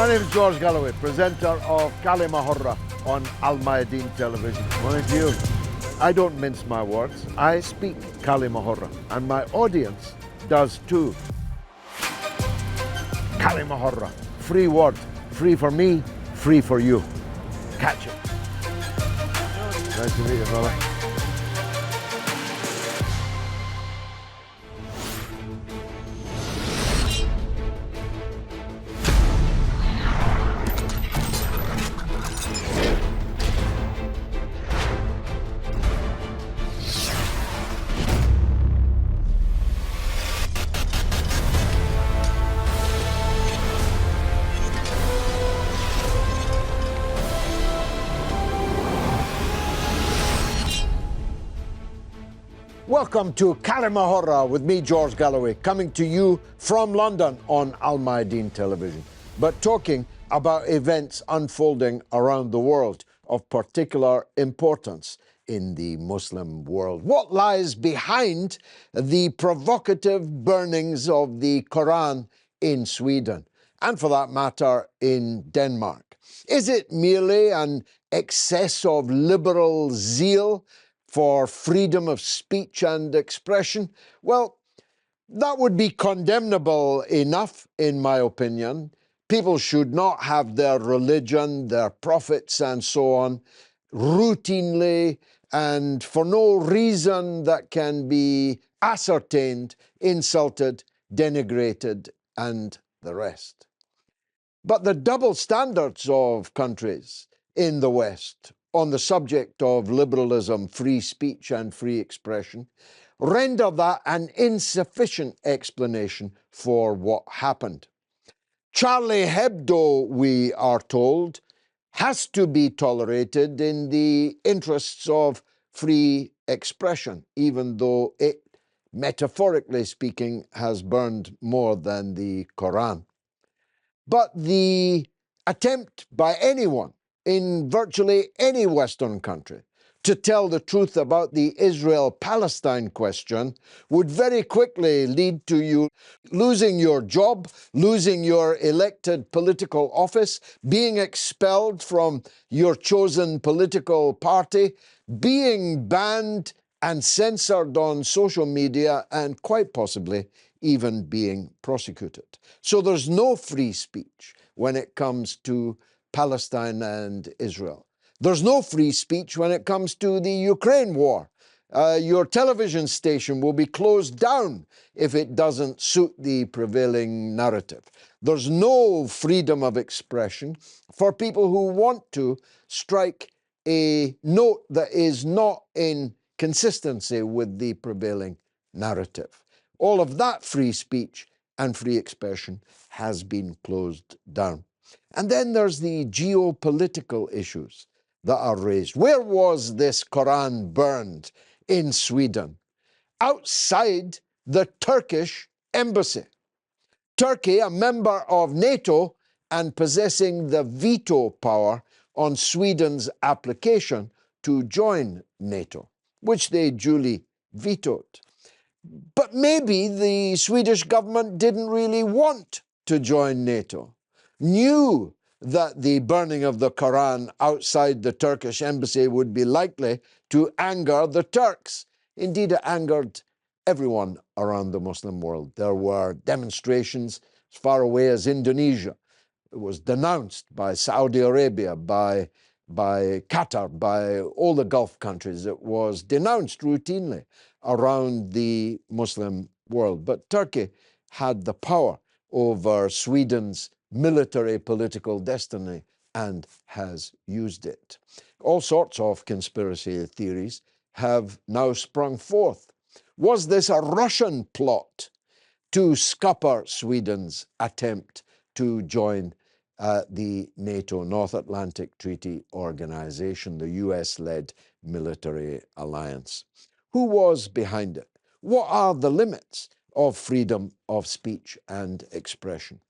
My name is George Galloway, presenter of كلمة on الميادين television. Mind you, I don't mince my words. I speak كلمة and my audience does too. كلمة free word, free for me, free for you. Catch it. Nice to meet you, brother. Welcome to كلمة with me, George Galloway, coming to you from London on الميادين television, but talking about events unfolding around the world of particular importance in the Muslim world. What lies behind the provocative burnings of the Quran in Sweden, and for that matter in Denmark? Is it merely an excess of liberal zeal for freedom of speech and expression? Well, that would be condemnable enough, in my opinion. People should not have their religion, their prophets, and so on, routinely and for no reason that can be ascertained, insulted, denigrated, and the rest. But the double standards of countries in the West on the subject of liberalism, free speech, and free expression render that an insufficient explanation for what happened. Charlie Hebdo, we are told, has to be tolerated in the interests of free expression, even though it, metaphorically speaking, has burned more than the Quran. But the attempt by anyone in virtually any Western country to tell the truth about the Israel-Palestine question would very quickly lead to you losing your job, losing your elected political office, being expelled from your chosen political party, being banned and censored on social media, and quite possibly even being prosecuted. So there's no free speech when it comes to Palestine and Israel. There's no free speech when it comes to the Ukraine war. Your television station will be closed down if it doesn't suit the prevailing narrative. There's no freedom of expression for people who want to strike a note that is not in consistency with the prevailing narrative. All of that free speech and free expression has been closed down. And then there's the geopolitical issues that are raised. Where was this Quran burned in Sweden? Outside the Turkish embassy. Turkey, a member of NATO and possessing the veto power on Sweden's application to join NATO, which they duly vetoed. But maybe the Swedish government didn't really want to join NATO, knew that the burning of the Quran outside the Turkish embassy would be likely to anger the Turks. Indeed, it angered everyone around the Muslim world. There were demonstrations as far away as Indonesia. It was denounced by Saudi Arabia, by Qatar, by all the Gulf countries. It was denounced routinely around the Muslim world. But Turkey had the power over Sweden's military political destiny and has used it. All sorts of conspiracy theories have now sprung forth. Was this a Russian plot to scupper Sweden's attempt to join the NATO North Atlantic Treaty Organization, the US-led military alliance? Who was behind it? What are the limits of freedom of speech and expression?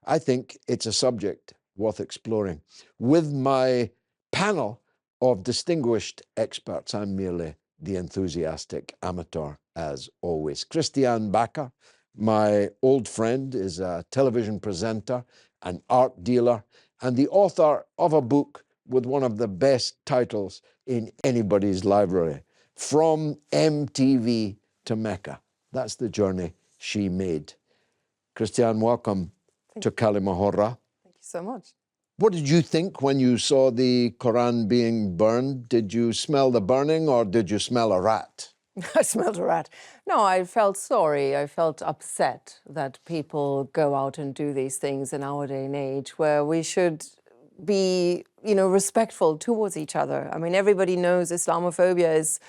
I think it's a subject worth exploring. With my panel of distinguished experts, I'm merely the enthusiastic amateur, as always. Christian Bakker, My old friend is a television presenter, an art dealer, and the author of a book with one of the best titles in anybody's library, From MTV to Mecca. That's the journey she made. Christiane, welcome to كلمة. Thank you so much. What did you think when you saw the Quran being burned? Did you smell the burning or did you smell a rat? I smelled a rat. No, I felt sorry. I felt upset that people go out and do these things in our day and age where we should be, respectful towards each other. I mean, everybody knows Islamophobia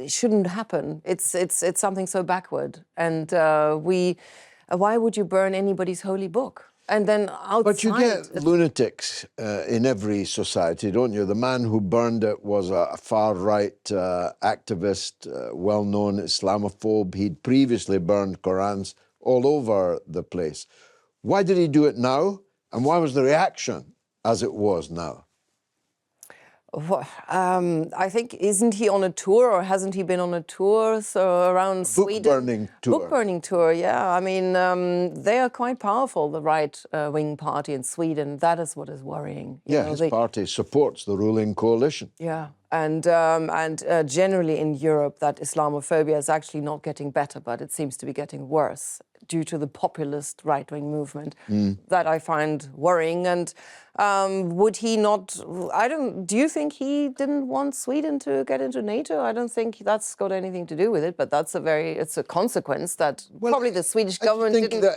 it shouldn't happen. It's something so backward. And why would you burn anybody's holy book? And then outside... But you get lunatics in every society, don't you? The man who burned it was a far-right activist, well-known Islamophobe. He'd previously burned Qurans all over the place. Why did he do it now? And why was the reaction as it was now? Well, I think, isn't he on a tour, or hasn't he been on a tour around Sweden? Book-burning tour. Book-burning tour, yeah. I mean, they are quite powerful, the right-wing party in Sweden. That is what is worrying. His party supports the ruling coalition. Yeah, and generally in Europe, that Islamophobia is actually not getting better, but it seems to be getting worse due to the populist right-wing movement. That I find worrying. And would he not... do you think he didn't want Sweden to get into NATO? I don't think that's got anything to do with it, but it's a consequence that probably the Swedish government didn't... I think that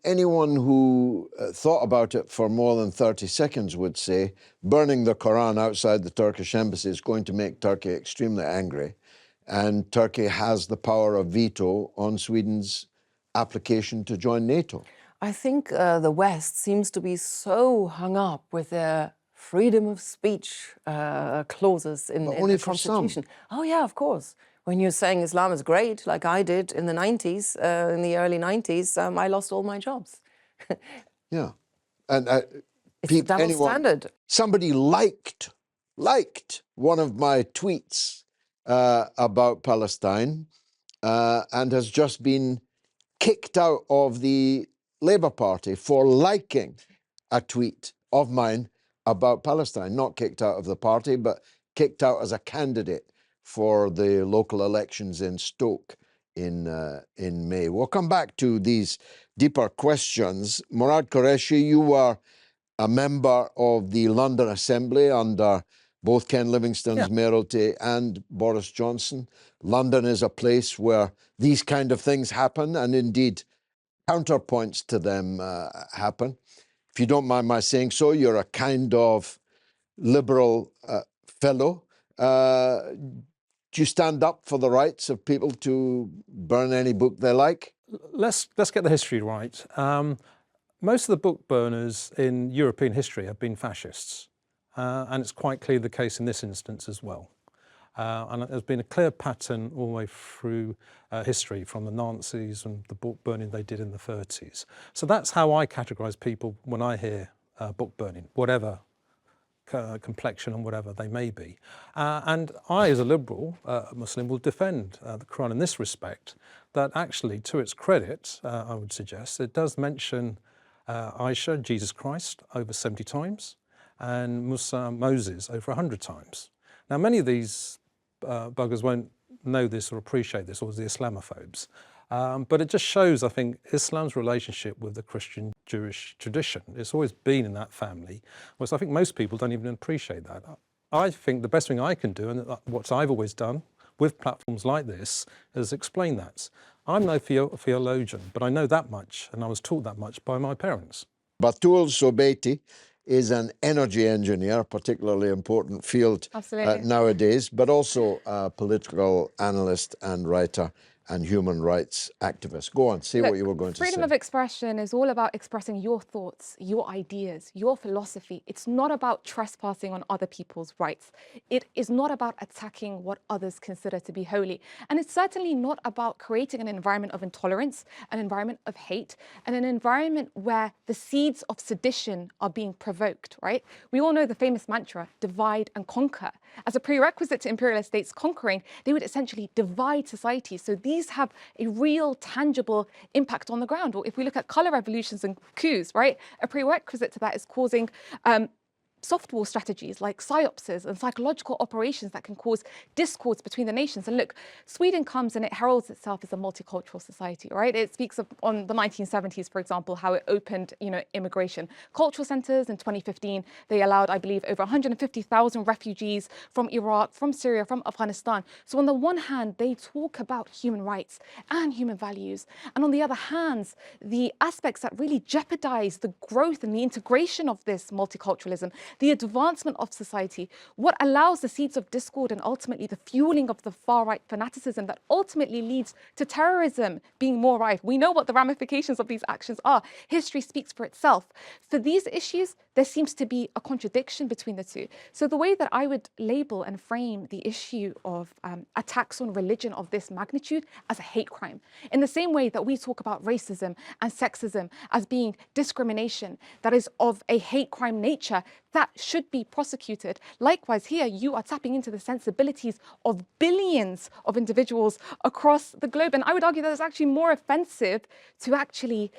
anyone who thought about it for more than 30 seconds would say burning the Quran outside the Turkish embassy is going to make Turkey extremely angry, and Turkey has the power of veto on Sweden's application to join NATO. I think the West seems to be so hung up with their freedom of speech clauses in the Constitution. Oh, yeah, of course. When you're saying Islam is great, like I did in the 90s, in the early 90s, I lost all my jobs. Yeah. And it's a double standard. Somebody liked one of my tweets about Palestine and has just been kicked out of the Labour Party for liking a tweet of mine about Palestine. Not kicked out of the party, but kicked out as a candidate for the local elections in Stoke in May. We'll come back to these deeper questions. Murad Qureshi, you were a member of the London Assembly under both Ken Livingstone's mayoralty and Boris Johnson. London is a place where these kind of things happen, and indeed counterpoints to them happen. If you don't mind my saying so, you're a kind of liberal fellow. Do you stand up for the rights of people to burn any book they like? Let's get the history right. Most of the book burners in European history have been fascists. And it's quite clearly the case in this instance as well. And there's been a clear pattern all the way through history, from the Nazis and the book burning they did in the 30s. So that's how I categorise people when I hear book burning, whatever complexion and whatever they may be. And I, as a liberal Muslim, will defend the Quran in this respect, that actually, to its credit, I would suggest, it does mention Aisha, Jesus Christ, over 70 times, and Musa, Moses, over 100 times. Now, many of these buggers won't know this or appreciate this, or the Islamophobes, but it just shows, I think, Islam's relationship with the Christian-Jewish tradition. It's always been in that family, whereas I think most people don't even appreciate that. I think the best thing I can do, and what I've always done with platforms like this, is explain that. I'm no theologian, but I know that much, and I was taught that much by my parents. Batul Sobeiti is an energy engineer, a particularly important field nowadays, but also a political analyst and writer and human rights activist. Go on, say what you were going to say. Freedom of expression is all about expressing your thoughts, your ideas, your philosophy. It's not about trespassing on other people's rights. It is not about attacking what others consider to be holy. And it's certainly not about creating an environment of intolerance, an environment of hate, and an environment where the seeds of sedition are being provoked, right? We all know the famous mantra, divide and conquer. As a prerequisite to imperialist states conquering, they would essentially divide society. So these these have a real tangible impact on the ground. Or if we look at color revolutions and coups, right, a prerequisite to that is causing soft war strategies like psyopses and psychological operations that can cause discords between the nations. And look, Sweden comes and it heralds itself as a multicultural society, right? It speaks of, on the 1970s, for example, how it opened, immigration cultural centers. In 2015, they allowed, I believe, over 150,000 refugees from Iraq, from Syria, from Afghanistan. So on the one hand, they talk about human rights and human values. And on the other hand, the aspects that really jeopardize the growth and the integration of this multiculturalism, the advancement of society, what allows the seeds of discord and ultimately the fueling of the far-right fanaticism that ultimately leads to terrorism being more rife. We know what the ramifications of these actions are. History speaks for itself. For these issues, there seems to be a contradiction between the two. So the way that I would label and frame the issue of attacks on religion of this magnitude as a hate crime, in the same way that we talk about racism and sexism as being discrimination that is of a hate crime nature, that should be prosecuted. Likewise, here you are tapping into the sensibilities of billions of individuals across the globe. And I would argue that it's actually more offensive to actually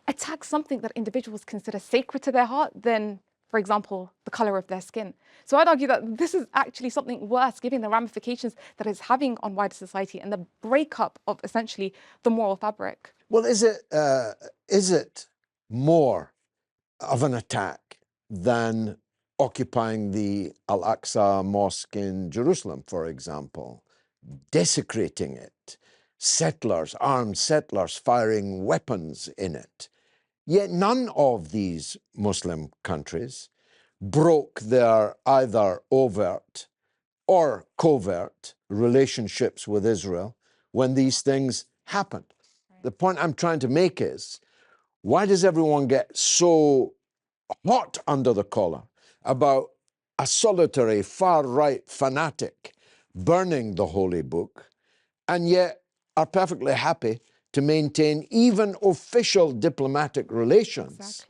attack something that individuals consider sacred to their heart than, for example, the color of their skin. So I'd argue that this is actually something worse, given the ramifications that it's having on wider society and the breakup of essentially the moral fabric. Well, is it more of an attack than occupying the Al-Aqsa Mosque in Jerusalem, for example, desecrating it, armed settlers firing weapons in it? Yet none of these Muslim countries broke their either overt or covert relationships with Israel when these things happened. The point I'm trying to make is, why does everyone get so hot under the collar about a solitary far-right fanatic burning the holy book, and yet are perfectly happy to maintain even official diplomatic relations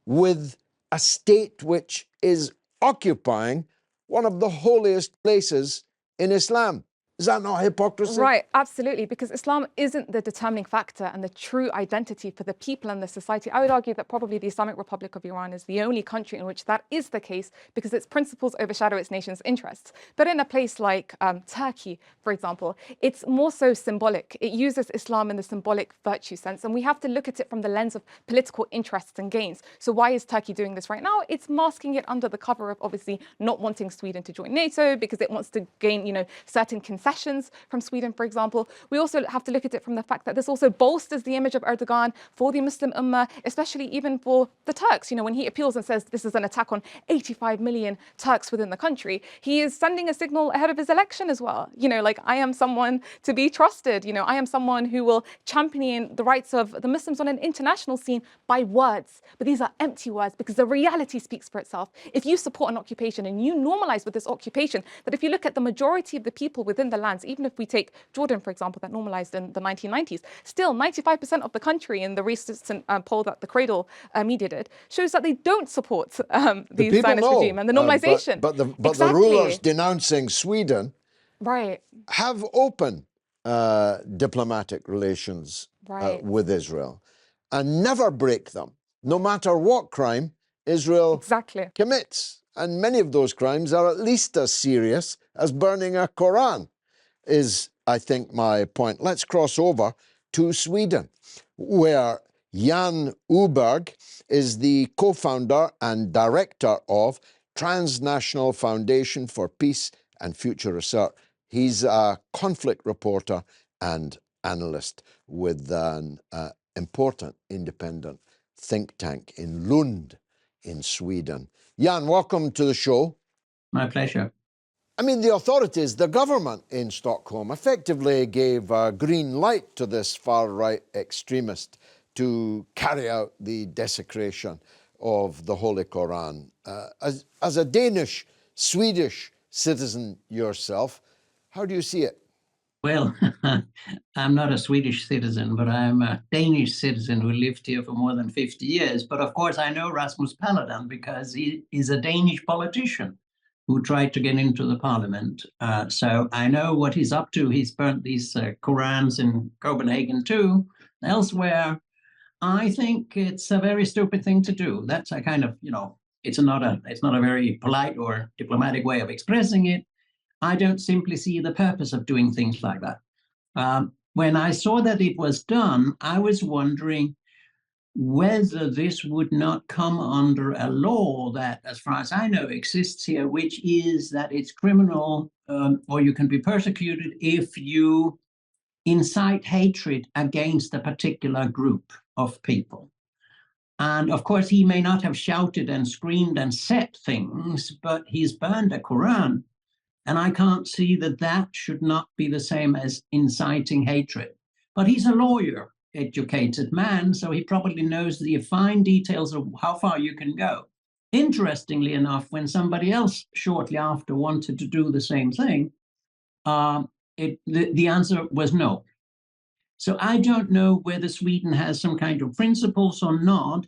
with a state which is occupying one of the holiest places in Islam? Is that not hypocrisy? Right, absolutely, because Islam isn't the determining factor and the true identity for the people and the society. I would argue that probably the Islamic Republic of Iran is the only country in which that is the case, because its principles overshadow its nation's interests. But in a place like Turkey, for example, it's more so symbolic. It uses Islam in the symbolic virtue sense, and we have to look at it from the lens of political interests and gains. So why is Turkey doing this right now? It's masking it under the cover of obviously not wanting Sweden to join NATO, because it wants to gain, certain concessions from Sweden, for example. We also have to look at it from the fact that this also bolsters the image of Erdogan for the Muslim Ummah, especially even for the Turks. When he appeals and says this is an attack on 85 million Turks within the country, he is sending a signal ahead of his election as well. Like, I am someone to be trusted. I am someone who will champion the rights of the Muslims on an international scene by words. But these are empty words, because the reality speaks for itself. If you support an occupation and you normalize with this occupation, that if you look at the majority of the people within the lands, even if we take Jordan, for example, that normalized in the 1990s, still 95% of the country in the recent poll that the Cradle media did shows that they don't support the Zionist regime and the normalization. But the rulers denouncing Sweden have open diplomatic relations with Israel and never break them, no matter what crime Israel commits. And many of those crimes are at least as serious as burning a Quran, is, I think, my point. Let's cross over to Sweden, where Jan Uberg is the co-founder and director of Transnational Foundation for Peace and Future Research. He's a conflict reporter and analyst with an important independent think tank in Lund in Sweden. Jan, welcome to the show. My pleasure. I mean, the authorities, the government in Stockholm, effectively gave a green light to this far-right extremist to carry out the desecration of the Holy Quran. As a Danish, Swedish citizen yourself, how do you see it? Well, I'm not a Swedish citizen, but I'm a Danish citizen who lived here for more than 50 years. But of course, I know Rasmus Paludan because he is a Danish politician. who tried to get into the parliament. So I know what he's up to. He's burnt these Korans in Copenhagen too, elsewhere. I think it's a very stupid thing to do. That's a kind of, it's not a very polite or diplomatic way of expressing it. I don't simply see the purpose of doing things like that. When I saw that it was done, I was wondering whether this would not come under a law that, as far as I know, exists here, which is that it's criminal or you can be persecuted if you incite hatred against a particular group of people. And of course, he may not have shouted and screamed and said things, but he's burned a Quran. And I can't see that that should not be the same as inciting hatred. But he's a lawyer, educated man, so he probably knows the fine details of how far you can go. Interestingly enough, when somebody else shortly after wanted to do the same thing, the answer was no. So I don't know whether Sweden has some kind of principles or not,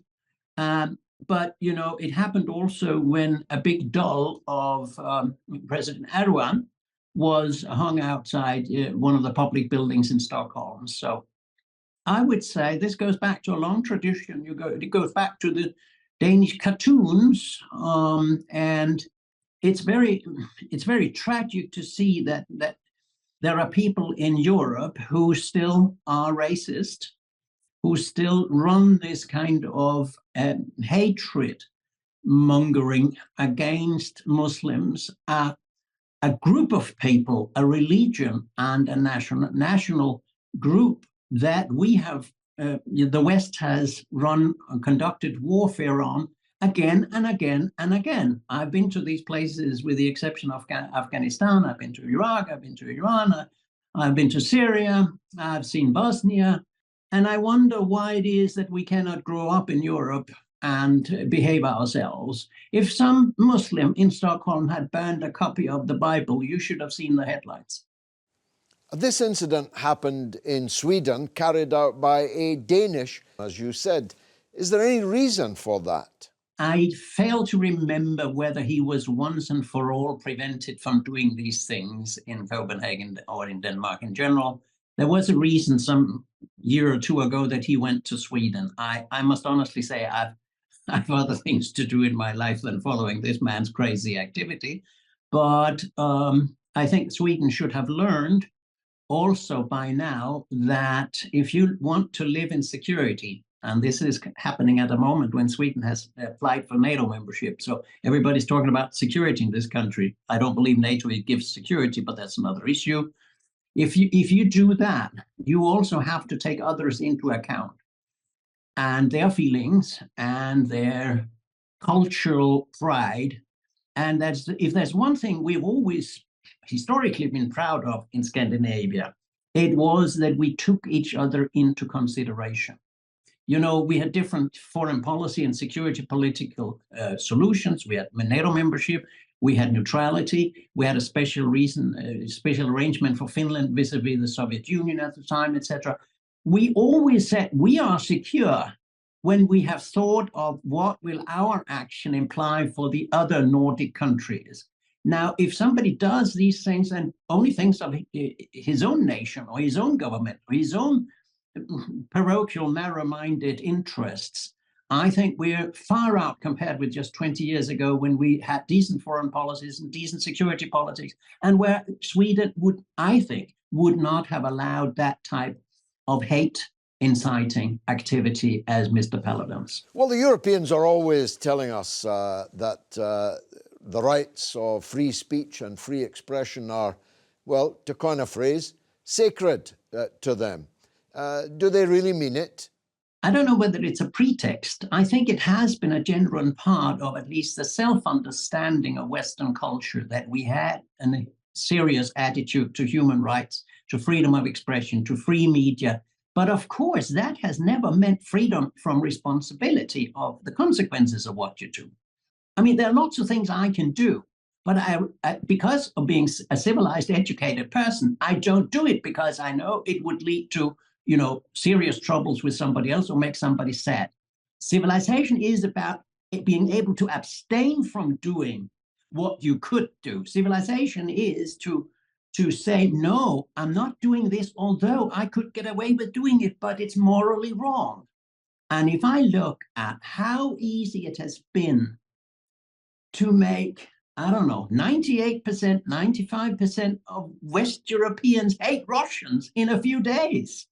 but it happened also when a big doll of President Erdogan was hung outside one of the public buildings in Stockholm. So I would say this goes back to a long tradition. It goes back to the Danish cartoons, and it's very tragic to see that there are people in Europe who still are racist, who still run this kind of hatred mongering against Muslims, a group of people, a religion, and a national group that we have, the West has conducted warfare on again and again and again. I've been to these places with the exception of Afghanistan. I've been to Iraq, I've been to Iran, I've been to Syria, I've seen Bosnia, and I wonder why it is that we cannot grow up in Europe and behave ourselves. If some Muslim in Stockholm had burned a copy of the Bible, you should have seen the headlines. This incident happened in Sweden, carried out by a Danish, as you said. Is there any reason for that? I fail to remember whether he was once and for all prevented from doing these things in Copenhagen or in Denmark in general. There was a reason some year or two ago that he went to Sweden. I must honestly say I have other things to do in my life than following this man's crazy activity. But I think Sweden should have learned also by now that if you want to live in security, and this is happening at a moment when Sweden has applied for NATO membership. So everybody's talking about security in this country. I don't believe NATO gives security, but that's another issue. If you do that, you also have to take others into account and their feelings and their cultural pride. And if there's one thing we've always historically been proud of in Scandinavia, it was that we took each other into consideration. We had different foreign policy and security political solutions. We had NATO membership, we had neutrality, we had a special arrangement for Finland vis-a-vis the Soviet Union at the time, etc. We always said we are secure when we have thought of what will our action imply for the other Nordic countries. Now, if somebody does these things and only thinks of his own nation or his own government or his own parochial, narrow-minded interests, I think we're far out compared with just 20 years ago when we had decent foreign policies and decent security politics, and where Sweden would not have allowed that type of hate inciting activity as Mr. Paludan's. Well, the Europeans are always telling us that the rights of free speech and free expression are, well, to coin a phrase, sacred to them. Do they really mean it? I don't know whether it's a pretext. I think it has been a genuine part of at least the self-understanding of Western culture that we had a serious attitude to human rights, to freedom of expression, to free media. But of course, that has never meant freedom from responsibility of the consequences of what you do. I mean, there are lots of things I can do, but because of being a civilized, educated person, I don't do it because I know it would lead to serious troubles with somebody else or make somebody sad. Civilization is about being able to abstain from doing what you could do. Civilization is to say, no, I'm not doing this, although I could get away with doing it, but it's morally wrong. And if I look at how easy it has been to make, I don't know, 98%, 95% of West Europeans hate Russians in a few days.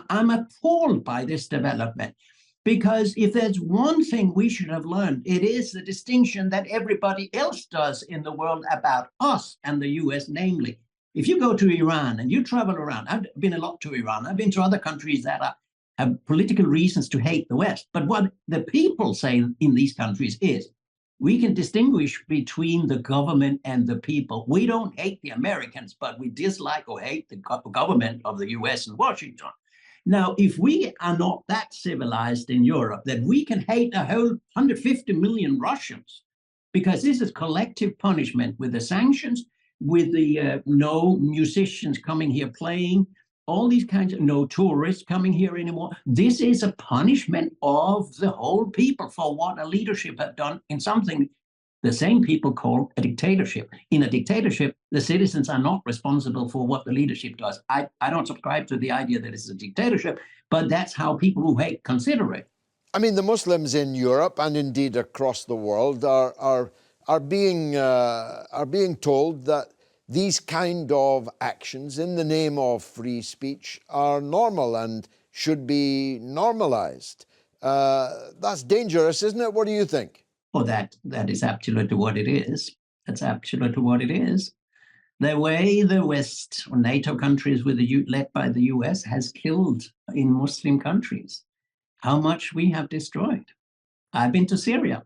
I'm appalled by this development, because if there's one thing we should have learned, it is the distinction that everybody else does in the world about us and the US, namely, if you go to Iran and you travel around, I've been a lot to Iran, I've been to other countries that have political reasons to hate the West. But what the people say in these countries is, we can distinguish between the government and the people. We don't hate the Americans, but we dislike or hate the government of the US and Washington. Now, if we are not that civilized in Europe that we can hate a whole 150 million Russians, because this is collective punishment with the sanctions, with the no musicians coming here playing, all these kinds of no tourists coming here anymore. This is a punishment of the whole people for what a leadership have done in something the same people call a dictatorship. In a dictatorship, the citizens are not responsible for what the leadership does. I don't subscribe to the idea that it's a dictatorship, but that's how people who hate consider it. I mean, the Muslims in Europe and indeed across the world are being told that these kind of actions in the name of free speech are normal and should be normalized. That's dangerous, isn't it? What do you think? Well, that is absolutely what it is. That's absolutely what it is. The way the West or NATO countries led by the US has killed in Muslim countries, how much we have destroyed. I've been to Syria.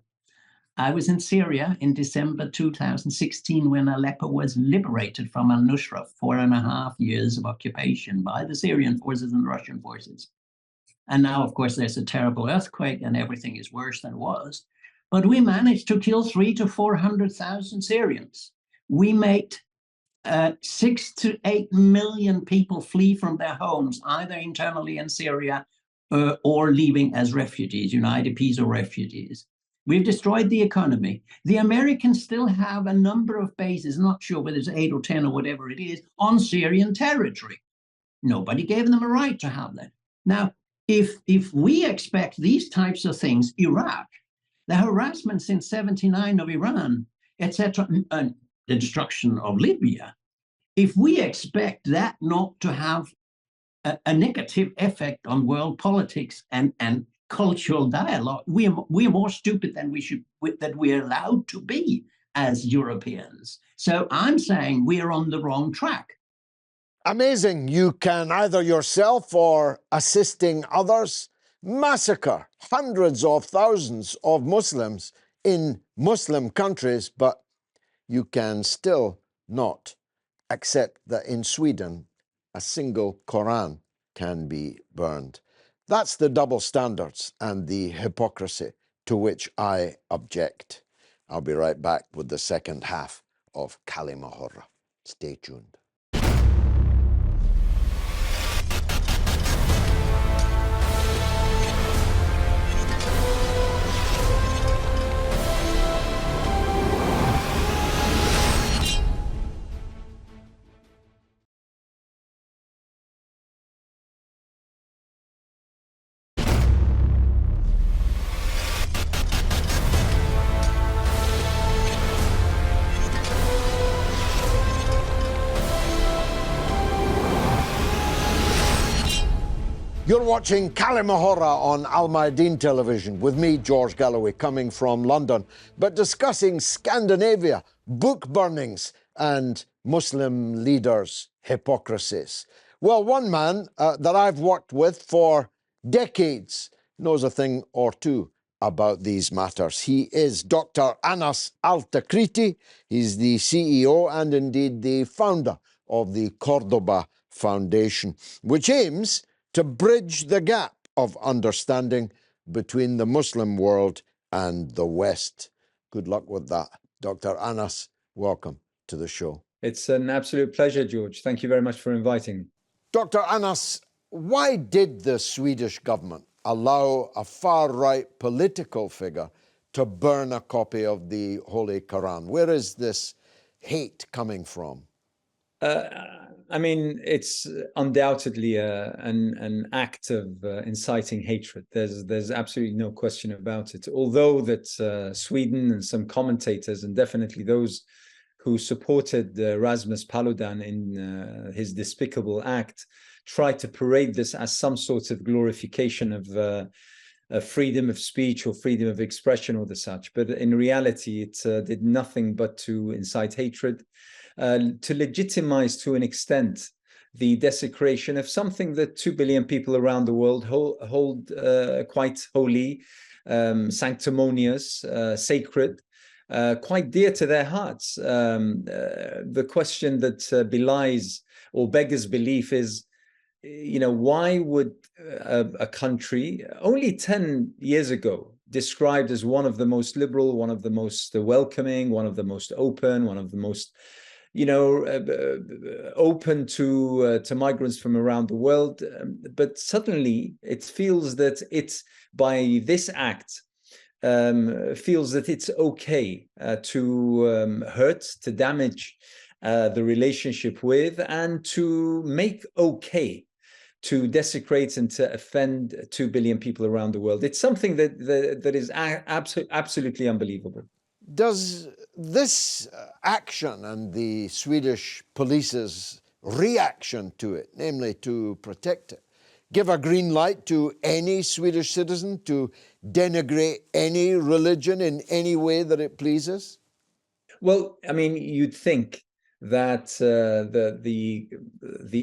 I was in Syria in December 2016 when Aleppo was liberated from al-Nusra, 4.5 years of occupation by the Syrian forces and the Russian forces. And now, of course, there's a terrible earthquake and everything is worse than it was. But we managed to kill 300,000 to 400,000 Syrians. We made 6 to 8 million people flee from their homes, either internally in Syria or leaving as refugees, UNIDPs or refugees. We've destroyed the economy. The Americans still have a number of bases, not sure whether it's 8 or 10 or whatever it is, on Syrian territory. Nobody gave them a right to have that. Now, if we expect these types of things, Iraq, the harassment since 79 of Iran, etc., the destruction of Libya, if we expect that not to have a negative effect on world politics and cultural dialogue, we are more stupid than we're allowed to be as Europeans. So I'm saying we are on the wrong track. Amazing. You can either yourself or assisting others massacre hundreds of thousands of Muslims in Muslim countries, but you can still not accept that in Sweden a single Quran can be burned. That's the double standards and the hypocrisy to which I object. I'll be right back with the second half of كلمة. Stay tuned. You're watching كلمة on الميادين television with me, George Galloway, coming from London, but discussing Scandinavia, book burnings, and Muslim leaders' hypocrisies. Well, one man that I've worked with for decades knows a thing or two about these matters. He is Dr. Anas Altakriti. He's the CEO and indeed the founder of the Cordoba Foundation, which aims to bridge the gap of understanding between the Muslim world and the West. Good luck with that. Dr. Anas, welcome to the show. It's an absolute pleasure, George. Thank you very much for inviting me. Dr. Anas, why did the Swedish government allow a far-right political figure to burn a copy of the Holy Quran? Where is this hate coming from? I mean, it's undoubtedly an act of inciting hatred. There's absolutely no question about it. Although that Sweden and some commentators, and definitely those who supported Rasmus Paludan in his despicable act, tried to parade this as some sort of glorification of freedom of speech or freedom of expression or the such. But in reality, it did nothing but to incite hatred, to legitimize to an extent the desecration of something that 2 billion people around the world hold quite holy, sanctimonious, sacred, quite dear to their hearts. The question that belies or beggars belief is, you know, why would a country only 10 years ago described as one of the most liberal, one of the most welcoming, one of the most open, one of the most, you know, open to migrants from around the world, but suddenly it feels that it's, by this act, feels that it's okay to hurt, to damage the relationship with, and to make okay to desecrate and to offend 2 billion people around the world. It's something that is absolutely unbelievable. Does this action and the Swedish police's reaction to it, namely to protect it, give a green light to any Swedish citizen to denigrate any religion in any way that it pleases? Well, I mean, you'd think that the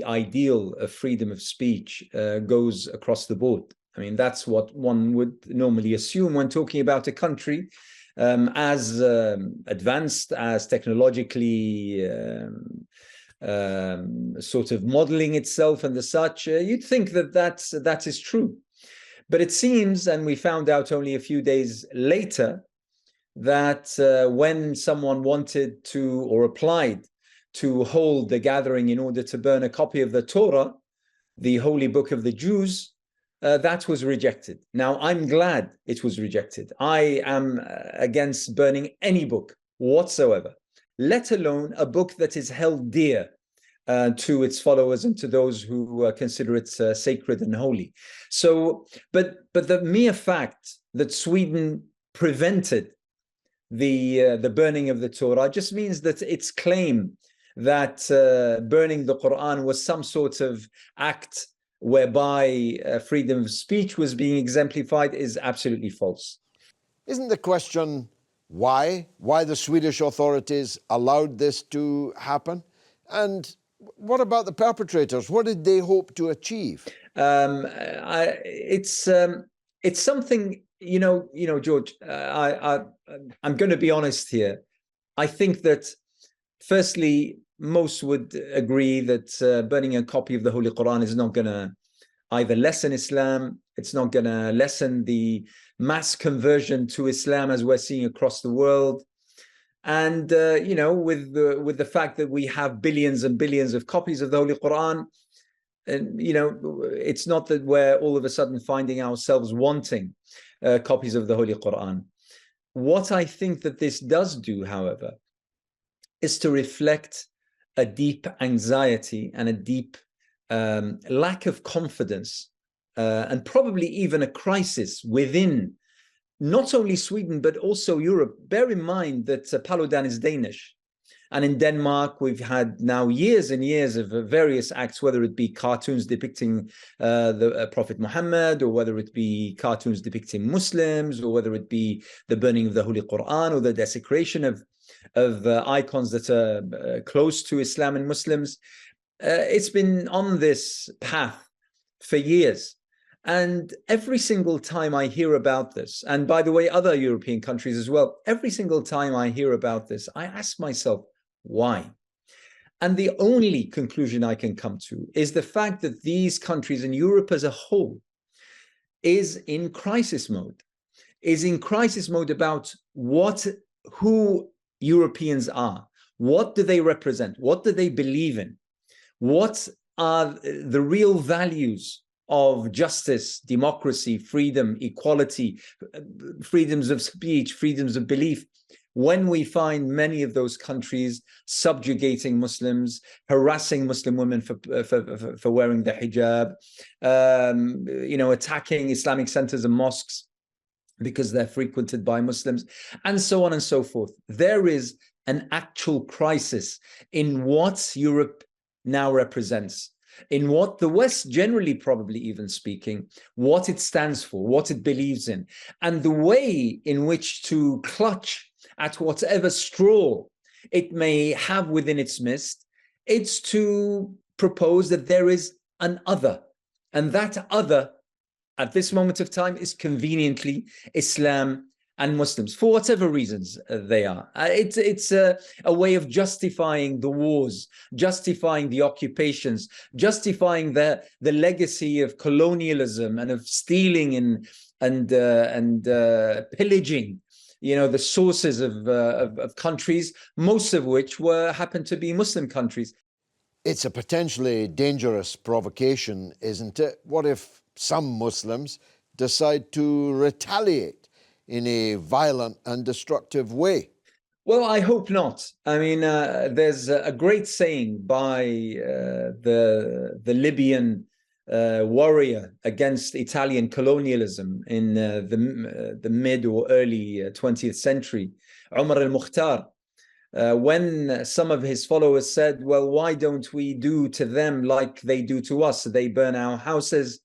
ideal of freedom of speech goes across the board. I mean, that's what one would normally assume when talking about a country as advanced, as technologically sort of modeling itself and the such. You'd think that that is true. But it seems, and we found out only a few days later, that when someone wanted to or applied to hold the gathering in order to burn a copy of the Torah, the holy book of the Jews, that was rejected. Now, I'm glad it was rejected. I am against burning any book whatsoever, let alone a book that is held dear to its followers and to those who consider it sacred and holy. So, but the mere fact that Sweden prevented the burning of the Torah just means that its claim that burning the Quran was some sort of act whereby freedom of speech was being exemplified is absolutely false. Isn't the question why the Swedish authorities allowed this to happen? And what about the perpetrators? What did they hope to achieve? It's something, you know, George, I'm going to be honest here. I think that, firstly, most would agree that burning a copy of the Holy Quran is not going to either lessen Islam, it's not going to lessen the mass conversion to Islam as we're seeing across the world. And, you know, with the fact that we have billions and billions of copies of the Holy Quran, and, you know, it's not that we're all of a sudden finding ourselves wanting copies of the Holy Quran. What I think that this does do, however, is to reflect a deep anxiety and a deep lack of confidence and probably even a crisis within not only Sweden, but also Europe. Bear in mind that Paludan is Danish. And in Denmark, we've had now years and years of various acts, whether it be cartoons depicting the Prophet Muhammad, or whether it be cartoons depicting Muslims, or whether it be the burning of the Holy Quran, or the desecration of icons that are close to Islam and Muslims. It's been on this path for years. And every single time I hear about this, and by the way, other European countries as well, every single time I hear about this, I ask myself, why? And the only conclusion I can come to is the fact that these countries and Europe as a whole is in crisis mode, about who Europeans are. What do they represent? What do they believe in? What are the real values of justice, democracy, freedom, equality, freedoms of speech, freedoms of belief, when we find many of those countries subjugating Muslims, harassing Muslim women for wearing the hijab, attacking Islamic centers and mosques because they're frequented by Muslims, and so on and so forth. There is an actual crisis in what Europe now represents, in what the West generally, probably even speaking, what it stands for, what it believes in, and the way in which to clutch at whatever straw it may have within its midst. It's to propose that there is an other, and that other at this moment of time is conveniently Islam and Muslims, for whatever reasons they are. It's a way of justifying the wars, justifying the occupations, justifying the legacy of colonialism and of stealing and pillaging, the sources of countries, most of which happen to be Muslim countries. It's a potentially dangerous provocation, isn't it? What if some Muslims decide to retaliate in a violent and destructive way? Well, I hope not. I mean, there's a great saying by the Libyan warrior against Italian colonialism in the mid or early 20th century, Umar al-Mukhtar, when some of his followers said, well, why don't we do to them like they do to us? They burn our houses,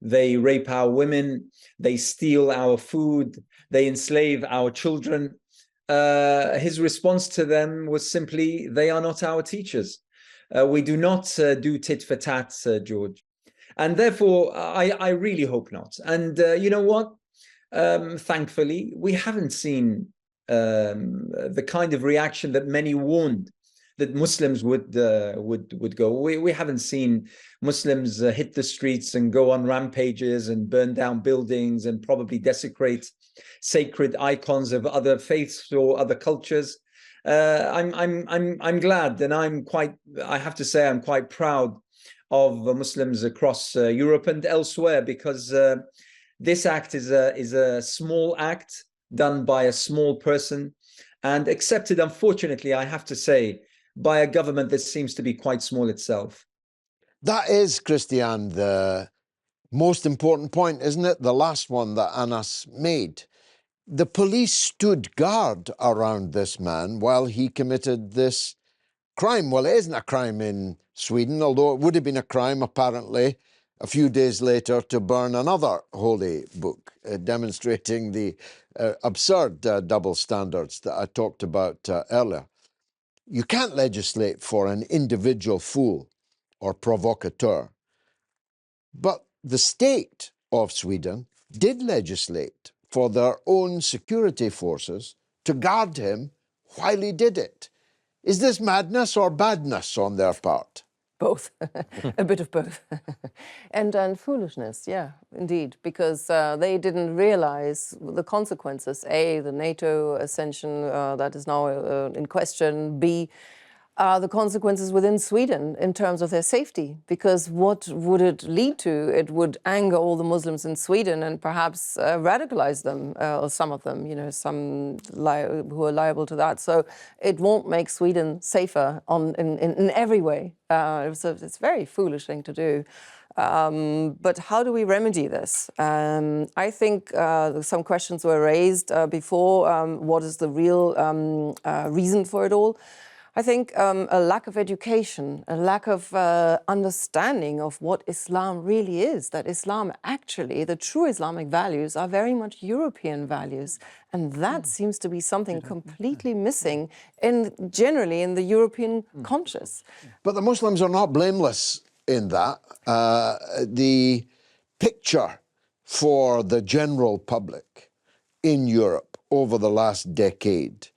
they rape our women, they steal our food, they enslave our children. His response to them was simply, they are not our teachers. We do not do tit for tat, George. And therefore, I really hope not. And you know what? Thankfully, we haven't seen the kind of reaction that many warned that Muslims would go. We haven't seen Muslims hit the streets and go on rampages and burn down buildings and probably desecrate sacred icons of other faiths or other cultures. I'm glad, and I have to say I'm quite proud of Muslims across Europe and elsewhere, because this act is a small act done by a small person and accepted, unfortunately, I have to say, by a government that seems to be quite small itself. That is, Christian, the most important point, isn't it? The last one that Anas made. The police stood guard around this man while he committed this crime. Well, it isn't a crime in Sweden, although it would have been a crime, apparently, a few days later to burn another holy book, demonstrating the absurd double standards that I talked about earlier. You can't legislate for an individual fool or provocateur. But the state of Sweden did legislate for their own security forces to guard him while he did it. Is this madness or badness on their part? Both, a bit of both. and foolishness, yeah, indeed, because they didn't realize the consequences. A, the NATO ascension that is now in question. B, the consequences within Sweden in terms of their safety, because what would it lead to? It would anger all the Muslims in Sweden and perhaps radicalize them, or some of them, some who are liable to that. So it won't make Sweden safer in every way. So it's a very foolish thing to do. But how do we remedy this? I think some questions were raised before. What is the real reason for it all? I think a lack of education, a lack of understanding of what Islam really is, that Islam actually, the true Islamic values are very much European values. And that seems to be something completely missing generally in the European conscious. But the Muslims are not blameless in that. The picture for the general public in Europe over the last decade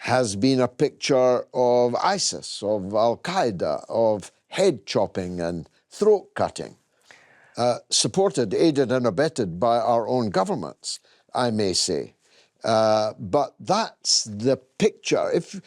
has been a picture of ISIS, of Al-Qaeda, of head chopping and throat cutting, supported, aided and abetted by our own governments, I may say. But that's the picture. If,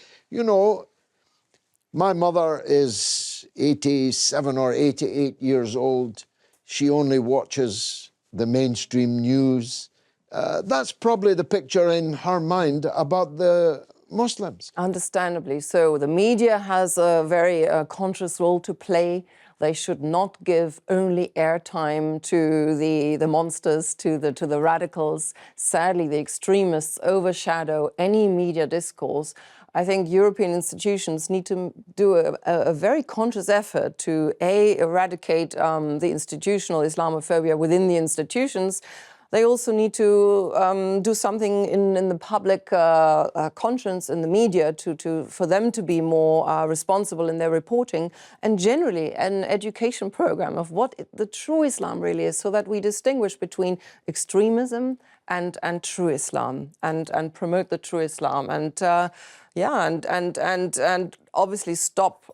my mother is 87 or 88 years old. she only watches the mainstream news. That's probably the picture in her mind about the Muslims. Understandably so. The media has a very conscious role to play. They should not give only airtime to the monsters, to the radicals. Sadly, the extremists overshadow any media discourse. I think European institutions need to do a very conscious effort to eradicate the institutional Islamophobia within the institutions. They also need to do something in the public conscience, in the media, for them to be more responsible in their reporting, and generally an education program of what the true Islam really is, so that we distinguish between extremism and true Islam, and promote the true Islam, and and obviously stop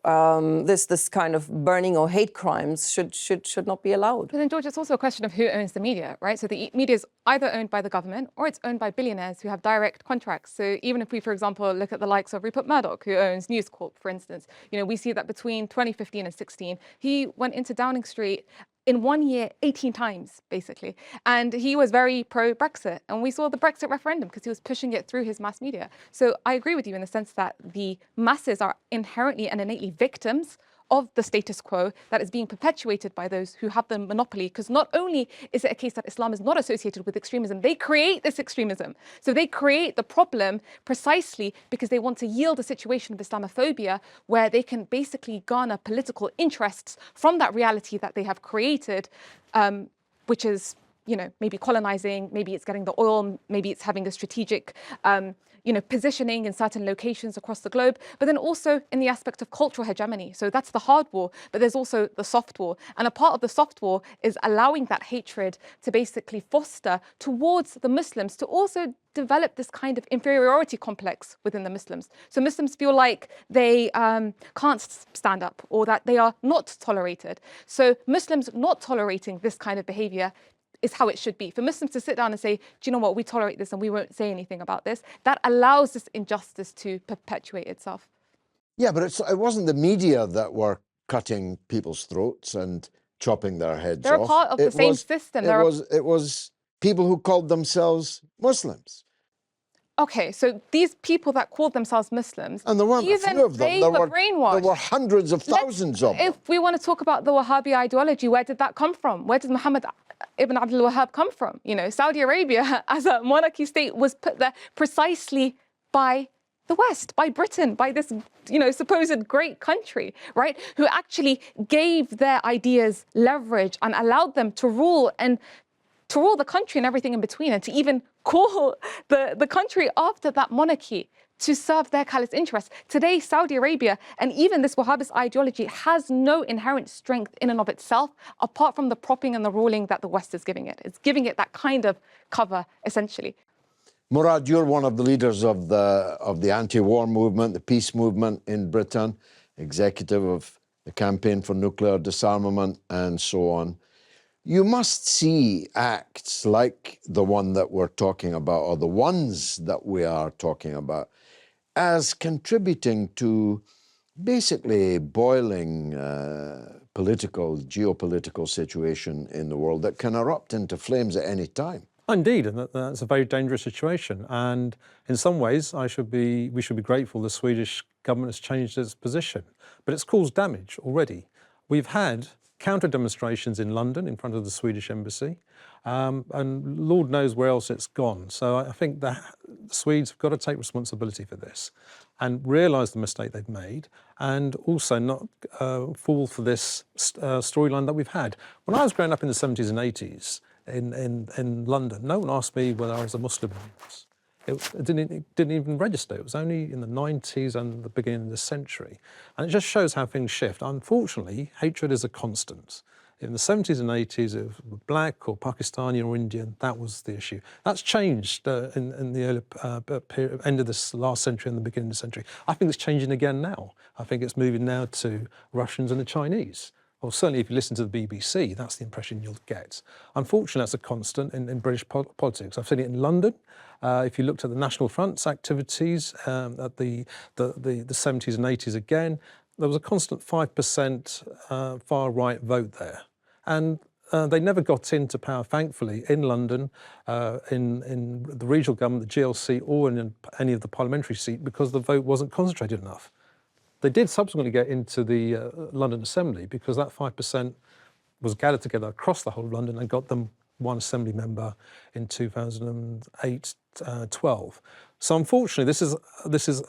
this kind of burning or hate crimes should not be allowed. But then, George, it's also a question of who owns the media, right? So the media is either owned by the government or it's owned by billionaires who have direct contracts. So even if we, for example, look at the likes of Rupert Murdoch, who owns News Corp, for instance, we see that between 2015 and 16, he went into Downing Street in 1 year, 18 times, basically. And he was very pro-Brexit. And we saw the Brexit referendum because he was pushing it through his mass media. So I agree with you in the sense that the masses are inherently and innately victims of the status quo that is being perpetuated by those who have the monopoly. Because not only is it a case that Islam is not associated with extremism, they create this extremism. So they create the problem precisely because they want to yield a situation of Islamophobia where they can basically garner political interests from that reality that they have created, which is, maybe colonizing, maybe it's getting the oil, maybe it's having a strategic positioning in certain locations across the globe, but then also in the aspect of cultural hegemony. So that's the hard war, but there's also the soft war. And a part of the soft war is allowing that hatred to basically foster towards the Muslims, to also develop this kind of inferiority complex within the Muslims. So Muslims feel like they can't stand up, or that they are not tolerated. So Muslims not tolerating this kind of behavior is how it should be. For Muslims to sit down and say, do you know what, we tolerate this and we won't say anything about this, that allows this injustice to perpetuate itself. Yeah, but it wasn't the media that were cutting people's throats and chopping their heads They're off. a part of the same system. It was people who called themselves Muslims. Okay, so these people that called themselves Muslims, and there weren't a few of them. They were brainwashed. There were hundreds of thousands of them. If we want to talk about the Wahhabi ideology, where did that come from? Where did Muhammad ibn Abdul Wahhab come from? Saudi Arabia as a monarchy state was put there precisely by the West, by Britain, by this, supposed great country, right? Who actually gave their ideas leverage and allowed them to rule the country and everything in between, and to even call the country after that monarchy to serve their callous interests. Today, Saudi Arabia and even this Wahhabist ideology has no inherent strength in and of itself, apart from the propping and the ruling that the West is giving it. It's giving it that kind of cover, essentially. Murad, you're one of the leaders of the anti-war movement, the peace movement in Britain, executive of the campaign for nuclear disarmament and so on. You must see acts like the one that we're talking about, or the ones that we are talking about, as contributing to basically boiling geopolitical situation in the world that can erupt into flames at any time. Indeed, and that's a very dangerous situation. And in some ways, we should be grateful the Swedish government has changed its position. But it's caused damage already. We've had counter demonstrations in London in front of the Swedish embassy, and Lord knows where else it's gone. So I think the Swedes have got to take responsibility for this and realise the mistake they've made, and also not fall for this storyline that we've had. When I was growing up in the 70s and 80s in London, no one asked me whether I was a Muslim or not. It didn't even register. It was only in the 90s and the beginning of the century. And it just shows how things shift. Unfortunately, hatred is a constant. In the 70s and 80s, it was black or Pakistani or Indian, that was the issue. That's changed in the early end of this last century and the beginning of the century. I think it's changing again now. I think it's moving now to Russians and the Chinese. Well, certainly if you listen to the BBC, that's the impression you'll get. Unfortunately, that's a constant in British politics. I've seen it in London. If you looked at the National Front's activities at the 70s and 80s again, there was a constant 5% far-right vote there. And they never got into power, thankfully, in London, in the regional government, the GLC, or in any of the parliamentary seat, because the vote wasn't concentrated enough. They did subsequently get into the London Assembly because that 5% was gathered together across the whole of London and got them one Assembly member in 2008-12. So unfortunately, this is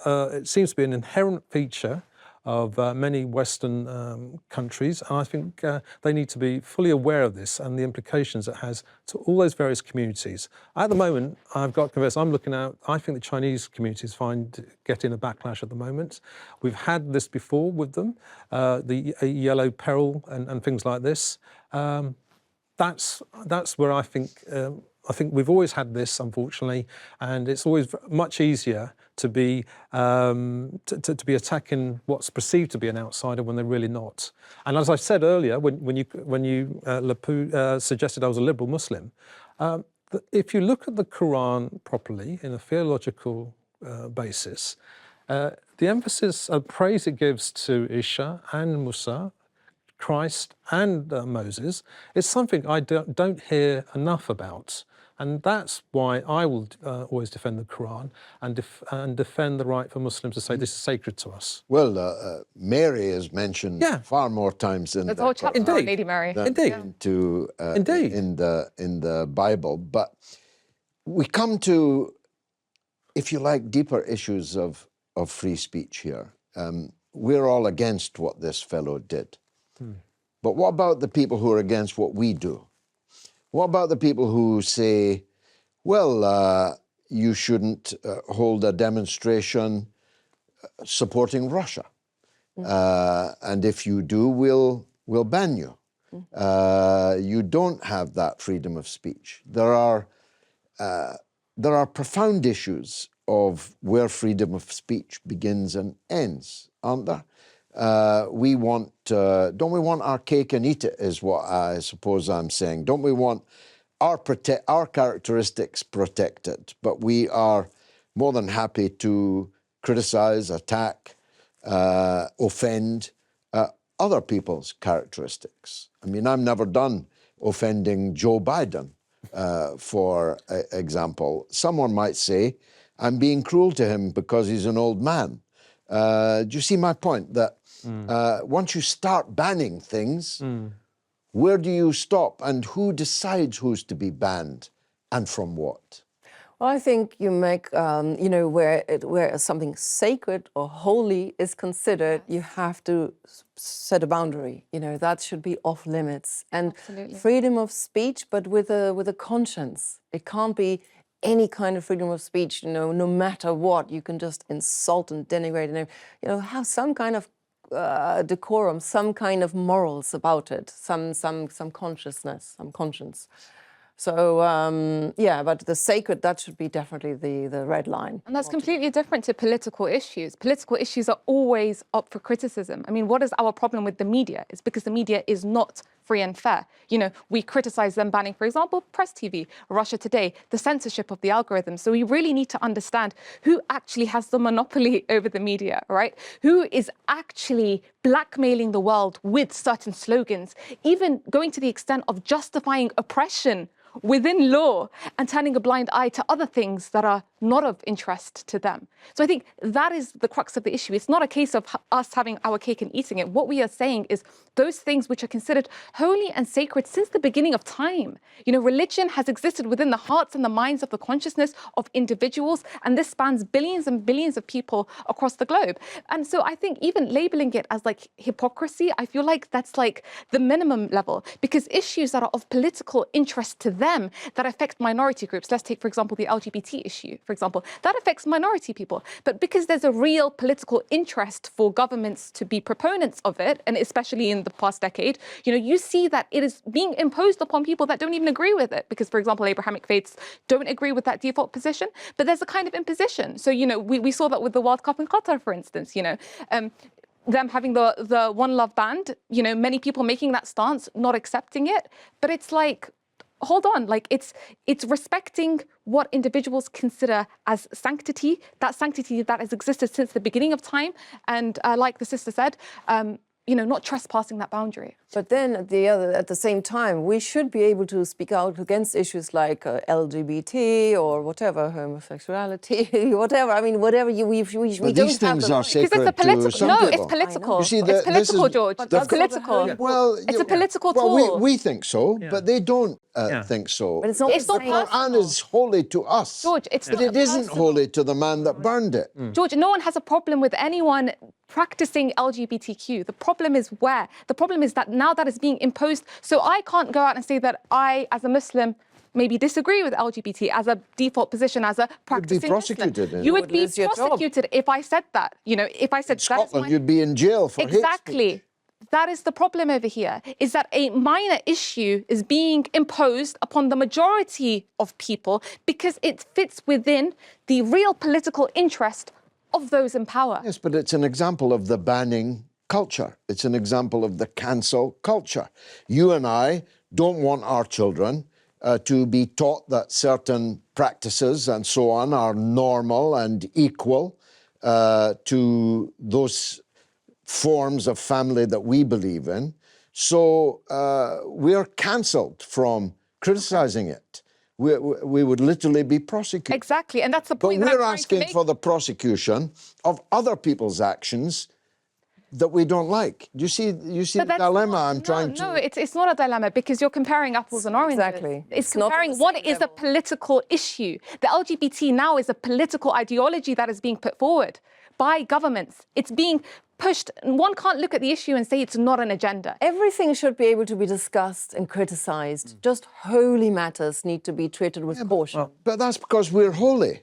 it seems to be an inherent feature of many Western countries, and I think they need to be fully aware of this and the implications it has to all those various communities. At the moment, I've got to confess, I'm looking out, I think the Chinese communities getting a backlash at the moment. We've had this before with them, the yellow peril and things like this. That's where I think we've always had this, unfortunately, and it's always much easier to be attacking what's perceived to be an outsider when they're really not. And as I said earlier, when you suggested I was a liberal Muslim, if you look at the Quran properly in a theological basis, the emphasis of praise it gives to Isha and Musa, Christ and Moses, is something I don't hear enough about. And that's why I will always defend the Quran and defend the right for Muslims to say this is sacred to us. Well, Mary is mentioned far more times in There's a whole chapter on Lady Mary. in the Bible. But we come to, if you like, deeper issues of free speech here. We're all against what this fellow did. But what about the people who are against what we do? What about the people who say, well, you shouldn't hold a demonstration supporting Russia, and if you do, we'll ban you. You don't have that freedom of speech. There are profound issues of where freedom of speech begins and ends, aren't there? Don't we want our cake and eat it, is what I suppose I'm saying. Don't we want our characteristics protected? But we are more than happy to criticize, attack, offend other people's characteristics. I mean, I'm never done offending Joe Biden, for example. Someone might say, I'm being cruel to him because he's an old man. Do you see my point? That once you start banning things, where do you stop, and who decides who's to be banned and from what? Well, I think you make, where something sacred or holy is considered, you have to set a boundary. That should be off limits. And freedom of speech, but with a conscience. It can't be any kind of freedom of speech, no matter what. You can just insult and denigrate and, have some kind of decorum, some kind of morals about it, some consciousness, some conscience. So, but the sacred, that should be definitely the red line. And that's completely different to political issues. Political issues are always up for criticism. I mean, what is our problem with the media? It's because the media is not free and fair. We criticize them banning, for example, Press TV, Russia Today, the censorship of the algorithms. So we really need to understand who actually has the monopoly over the media, right? Who is actually blackmailing the world with certain slogans, even going to the extent of justifying oppression within law and turning a blind eye to other things that are not of interest to them. So I think that is the crux of the issue. It's not a case of us having our cake and eating it. What we are saying is those things which are considered holy and sacred since the beginning of time. Religion has existed within the hearts and the minds of the consciousness of individuals, and this spans billions and billions of people across the globe. And so I think even labeling it as like hypocrisy, I feel like that's like the minimum level, because issues that are of political interest to them, that affect minority groups. Let's take, for example, the LGBT issue, for example, that affects minority people. But because there's a real political interest for governments to be proponents of it, and especially in the past decade, you see that it is being imposed upon people that don't even agree with it. Because, for example, Abrahamic faiths don't agree with that default position, but there's a kind of imposition. So, we saw that with the World Cup in Qatar, for instance, them having the One Love band, many people making that stance, not accepting it. But it's like, hold on, like it's respecting what individuals consider as sanctity that has existed since the beginning of time. And like the sister said, not trespassing that boundary. But then at the same time, we should be able to speak out against issues like LGBT or whatever, homosexuality, whatever. I mean, whatever we But don't these have things the are right. Because sacred it's a political. to some No, people. it's political. You see, It's this political, is- George. But It's that's not the political. whole- Well, It's a political well, tool. we think so, Yeah. but they don't Yeah. think so. But it's not It's the not same. Quran personal. is holy to us, George, it's but not it isn't personal. holy to the man that burned it. George, no one has a problem with anyone practicing LGBTQ. The problem is where? The problem is that now that is being imposed. So I can't go out and say that I, as a Muslim, maybe disagree with LGBT as a default position, as a practicing prosecuted, Muslim. eh? You Well, would be it's your job. prosecuted if I said that. If I said that is Scotland, my- you'd be in jail for hate speech. Exactly. That is the problem over here, is that a minor issue is being imposed upon the majority of people because it fits within the real political interest of those in power. Yes, but it's an example of the banning culture. It's an example of the cancel culture. You and I don't want our children to be taught that certain practices and so on are normal and equal to those forms of family that we believe in. So we're cancelled from criticizing it. We would literally be prosecuted. Exactly, and that's the But point that I'm we're trying to asking make. for the prosecution of other people's actions that we don't like. Do you see the But that's dilemma not- I'm trying to... No, it's not a dilemma because you're comparing apples and oranges. Exactly. It's It's not on comparing the what same is a level. political issue. The LGBT now is a political ideology that is being put forward by governments. It's being pushed. One can't look at the issue and say it's not an agenda. Everything should be able to be discussed and criticized. Just holy matters need to be treated with caution. But that's because we're holy.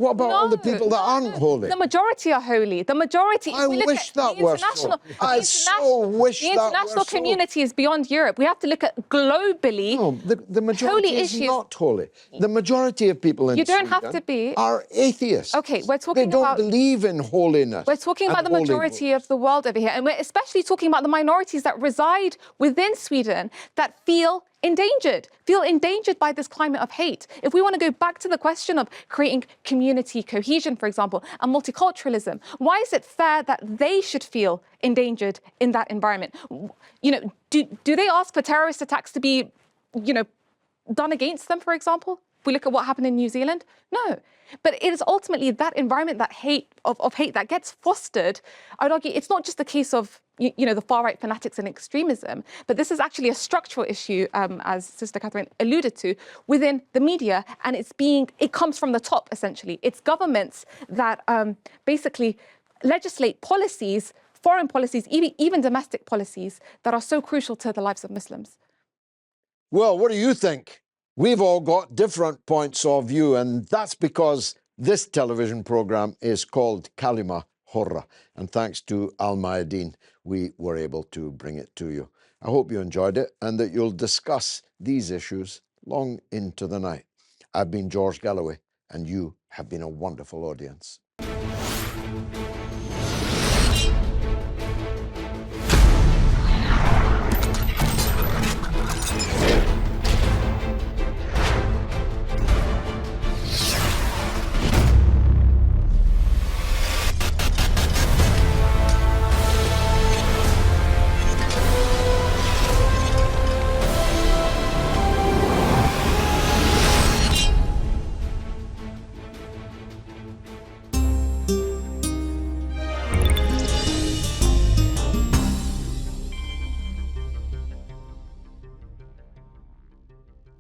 What about all the people that aren't holy? The majority are holy. The majority. I wish that were so. I so wish the that were international so. community is beyond Europe. We have to look at globally. No, the majority Holy is issues. not holy. The majority of people in You don't have Sweden to be. are atheists. Okay, we're talking They don't about- believe in holiness. We're talking about and the holy majority books. of the world over here. And we're especially talking about the minorities that reside within Sweden that feel endangered by this climate of hate. If we want to go back to the question of creating community cohesion, for example, and multiculturalism, why is it fair that they should feel endangered in that environment? Do they ask for terrorist attacks to be, done against them, for example? If we look at what happened in New Zealand, no. But it is ultimately that environment, that hate of hate that gets fostered. I would argue it's not just a case of the far-right fanatics and extremism, but this is actually a structural issue, as Sister Catherine alluded to, within the media, and it comes from the top, essentially. It's governments that basically legislate policies, foreign policies, even domestic policies, that are so crucial to the lives of Muslims. Well, what do you think? We've all got different points of view, and that's because this television program is called Kalima Horra. And thanks to الميادين, we were able to bring it to you. I hope you enjoyed it and that you'll discuss these issues long into the night. I've been George Galloway, and you have been a wonderful audience.